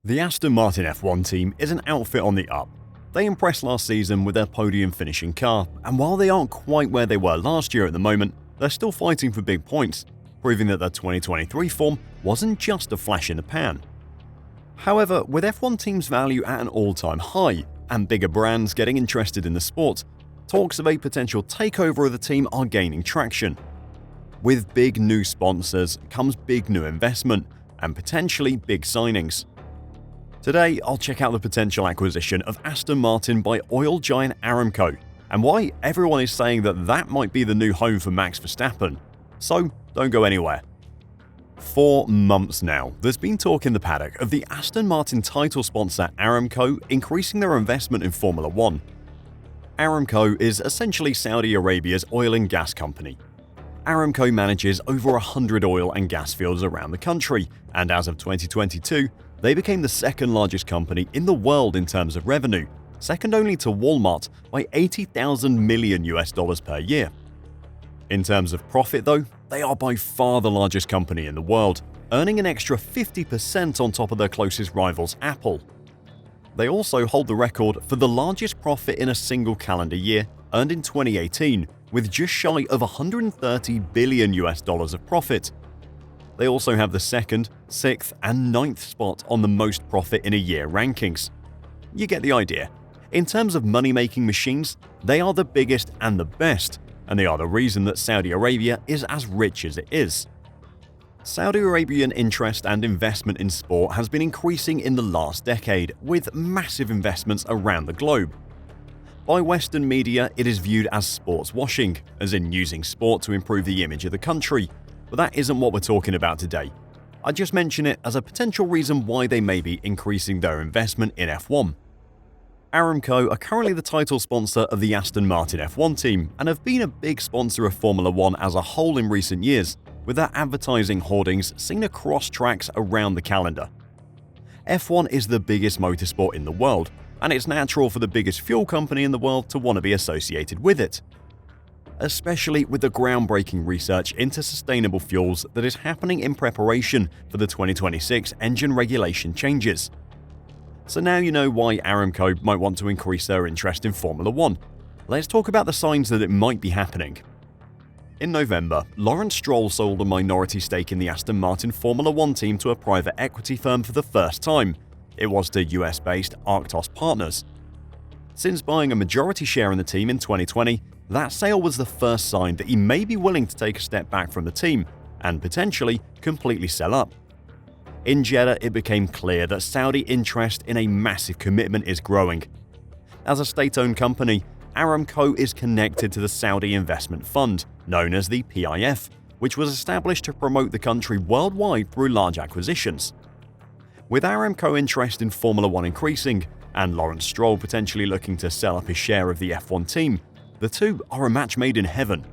The Aston Martin F1 team is an outfit on the up. They impressed last season with their podium finishing car, and while they aren't quite where they were last year at the moment, they're still fighting for big points, proving that their 2023 form wasn't just a flash in the pan. However, with F1 teams' value at an all-time high and bigger brands getting interested in the sport, talks of a potential takeover of the team are gaining traction. With big new sponsors comes big new investment and potentially big signings. Today, I'll check out the potential acquisition of Aston Martin by oil giant Aramco and why everyone is saying that that might be the new home for Max Verstappen. So, don't go anywhere. For months now, there's been talk in the paddock of the Aston Martin title sponsor Aramco increasing their investment in Formula 1. Aramco is essentially Saudi Arabia's oil and gas company. Aramco manages over 100 oil and gas fields around the country, and as of 2022, they became the second largest company in the world in terms of revenue, second only to Walmart by $80,000 million per year. In terms of profit though, they are by far the largest company in the world, earning an extra 50% on top of their closest rivals Apple. They also hold the record for the largest profit in a single calendar year, earned in 2018, with just shy of $130 billion of profit. They also have the 2nd, 6th, and 9th spot on the most profit in a year rankings. You get the idea. In terms of money-making machines, they are the biggest and the best, and they are the reason that Saudi Arabia is as rich as it is. Saudi Arabian interest and investment in sport has been increasing in the last decade, with massive investments around the globe. By Western media, it is viewed as sports washing, as in using sport to improve the image of the country. But that isn't what we're talking about today. I just mention it as a potential reason why they may be increasing their investment in F1. Aramco are currently the title sponsor of the Aston Martin F1 team and have been a big sponsor of Formula 1 as a whole in recent years, with their advertising hoardings seen across tracks around the calendar. F1 is the biggest motorsport in the world, and it's natural for the biggest fuel company in the world to want to be associated with it, especially with the groundbreaking research into sustainable fuels that is happening in preparation for the 2026 engine regulation changes. So now you know why Aramco might want to increase their interest in Formula 1. Let's talk about the signs that it might be happening. In November, Lawrence Stroll sold a minority stake in the Aston Martin Formula 1 team to a private equity firm for the first time. It was to US-based Arctos Partners. Since buying a majority share in the team in 2020, that sale was the first sign that he may be willing to take a step back from the team and potentially completely sell up. In Jeddah, it became clear that Saudi interest in a massive commitment is growing. As a state-owned company, Aramco is connected to the Saudi Investment Fund, known as the PIF, which was established to promote the country worldwide through large acquisitions. With Aramco interest in Formula 1 increasing, and Lawrence Stroll potentially looking to sell up his share of the F1 team, the two are a match made in heaven.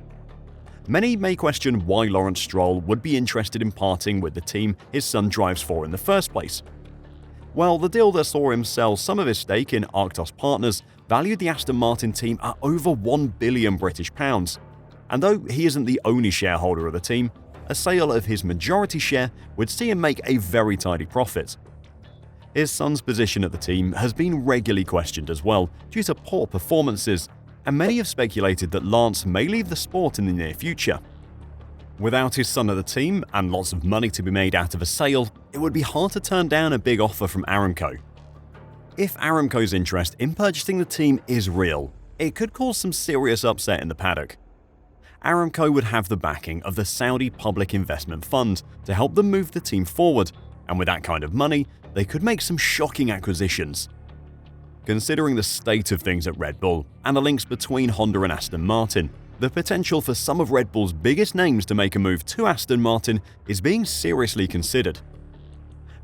Many may question why Lawrence Stroll would be interested in parting with the team his son drives for in the first place. Well, the deal that saw him sell some of his stake in Arctos Partners valued the Aston Martin team at over £1 billion British pounds. And though he isn't the only shareholder of the team, a sale of his majority share would see him make a very tidy profit. His son's position at the team has been regularly questioned as well due to poor performances, and many have speculated that Lance may leave the sport in the near future. Without his son at the team and lots of money to be made out of a sale, it would be hard to turn down a big offer from Aramco. If Aramco's interest in purchasing the team is real, it could cause some serious upset in the paddock. Aramco would have the backing of the Saudi Public Investment Fund to help them move the team forward, and with that kind of money, they could make some shocking acquisitions. Considering the state of things at Red Bull and the links between Honda and Aston Martin, the potential for some of Red Bull's biggest names to make a move to Aston Martin is being seriously considered.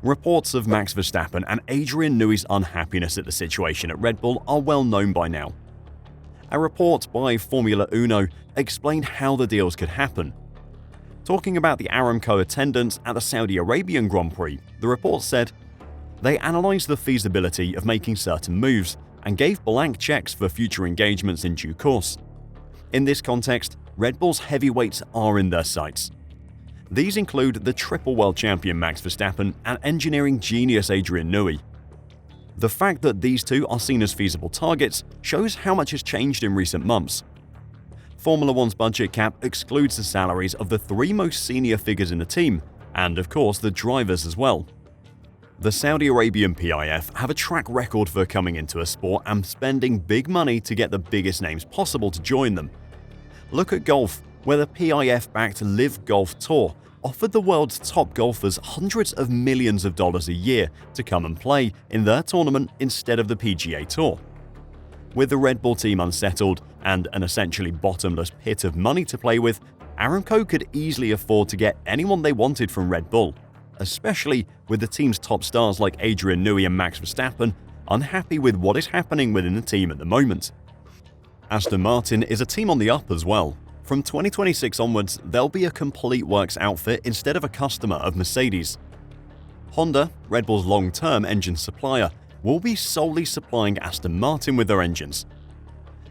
Reports of Max Verstappen and Adrian Newey's unhappiness at the situation at Red Bull are well known by now. A report by Formula Uno explained how the deals could happen. Talking about the Aramco attendance at the Saudi Arabian Grand Prix, the report said, "They analysed the feasibility of making certain moves and gave blank checks for future engagements in due course. In this context, Red Bull's heavyweights are in their sights. These include the triple world champion Max Verstappen and engineering genius Adrian Newey. The fact that these two are seen as feasible targets shows how much has changed in recent months. Formula One's budget cap excludes the salaries of the three most senior figures in the team, and of course the drivers as well. The Saudi Arabian PIF have a track record for coming into a sport and spending big money to get the biggest names possible to join them. Look at golf, where the PIF-backed Live Golf Tour offered the world's top golfers hundreds of millions of dollars a year to come and play in their tournament instead of the PGA Tour. With the Red Bull team unsettled and an essentially bottomless pit of money to play with, Aramco could easily afford to get anyone they wanted from Red Bull, especially with the team's top stars like Adrian Newey and Max Verstappen unhappy with what is happening within the team at the moment. Aston Martin is a team on the up as well. From 2026 onwards, they'll be a complete works outfit instead of a customer of Mercedes. Honda, Red Bull's long-term engine supplier, will be solely supplying Aston Martin with their engines.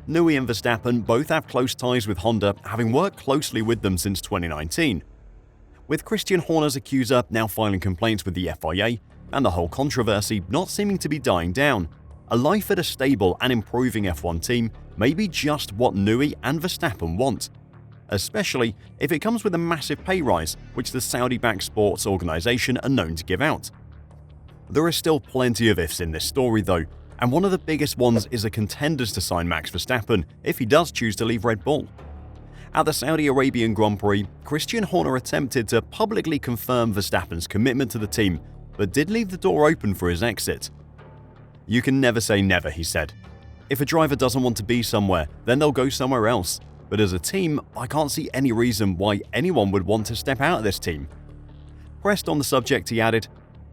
Newey and Verstappen both have close ties with Honda, having worked closely with them since 2019. With Christian Horner's accuser now filing complaints with the FIA and the whole controversy not seeming to be dying down, a life at a stable and improving F1 team may be just what Newey and Verstappen want, especially if it comes with a massive pay rise, which the Saudi-backed sports organization are known to give out. There are still plenty of ifs in this story though, and one of the biggest ones is the contenders to sign Max Verstappen if he does choose to leave Red Bull. At the Saudi Arabian Grand Prix, Christian Horner attempted to publicly confirm Verstappen's commitment to the team, but did leave the door open for his exit. "You can never say never," he said. "If a driver doesn't want to be somewhere, then they'll go somewhere else. But as a team, I can't see any reason why anyone would want to step out of this team." Pressed on the subject, he added,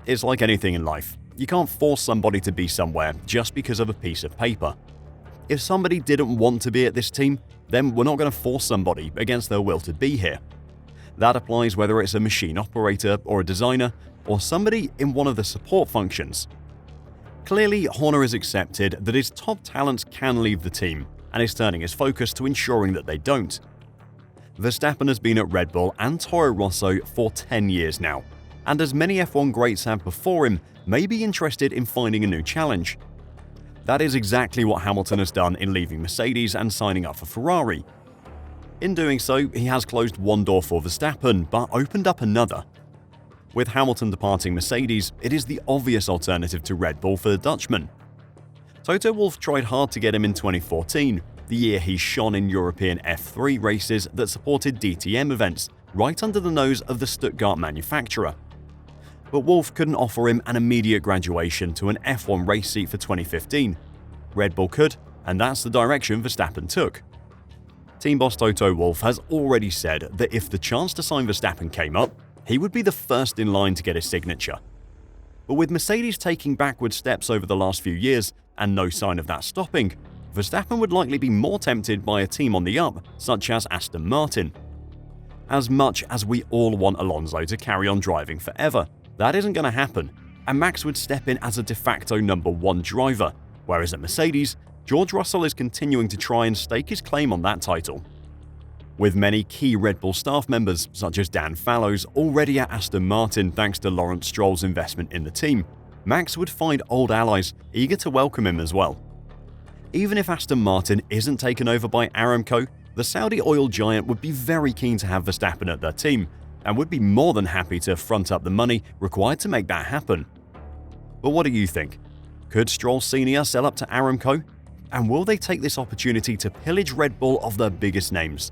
"It's like anything in life. You can't force somebody to be somewhere just because of a piece of paper. If somebody didn't want to be at this team, then we're not going to force somebody against their will to be here. That applies whether it's a machine operator or a designer or somebody in one of the support functions." Clearly, Horner has accepted that his top talents can leave the team and is turning his focus to ensuring that they don't. Verstappen has been at Red Bull and Toro Rosso for 10 years now, and as many F1 greats have before him, may be interested in finding a new challenge. That is exactly what Hamilton has done in leaving Mercedes and signing up for Ferrari. In doing so, he has closed one door for Verstappen, but opened up another. With Hamilton departing Mercedes, it is the obvious alternative to Red Bull for the Dutchman. Toto Wolff tried hard to get him in 2014, the year he shone in European F3 races that supported DTM events, right under the nose of the Stuttgart manufacturer. But Wolff couldn't offer him an immediate graduation to an F1 race seat for 2015. Red Bull could, and that's the direction Verstappen took. Team boss Toto Wolff has already said that if the chance to sign Verstappen came up, he would be the first in line to get his signature. But with Mercedes taking backward steps over the last few years and no sign of that stopping, Verstappen would likely be more tempted by a team on the up, such as Aston Martin. As much as we all want Alonso to carry on driving forever, that isn't going to happen, and Max would step in as a de facto number one driver, whereas at Mercedes, George Russell is continuing to try and stake his claim on that title. With many key Red Bull staff members, such as Dan Fallows, already at Aston Martin thanks to Lawrence Stroll's investment in the team, Max would find old allies eager to welcome him as well. Even if Aston Martin isn't taken over by Aramco, the Saudi oil giant would be very keen to have Verstappen at their team, and would be more than happy to front up the money required to make that happen. But what do you think? Could Stroll Sr. sell up to Aramco? And will they take this opportunity to pillage Red Bull of their biggest names?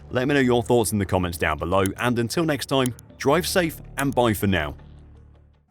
Let me know your thoughts in the comments down below, and until next time, drive safe and bye for now.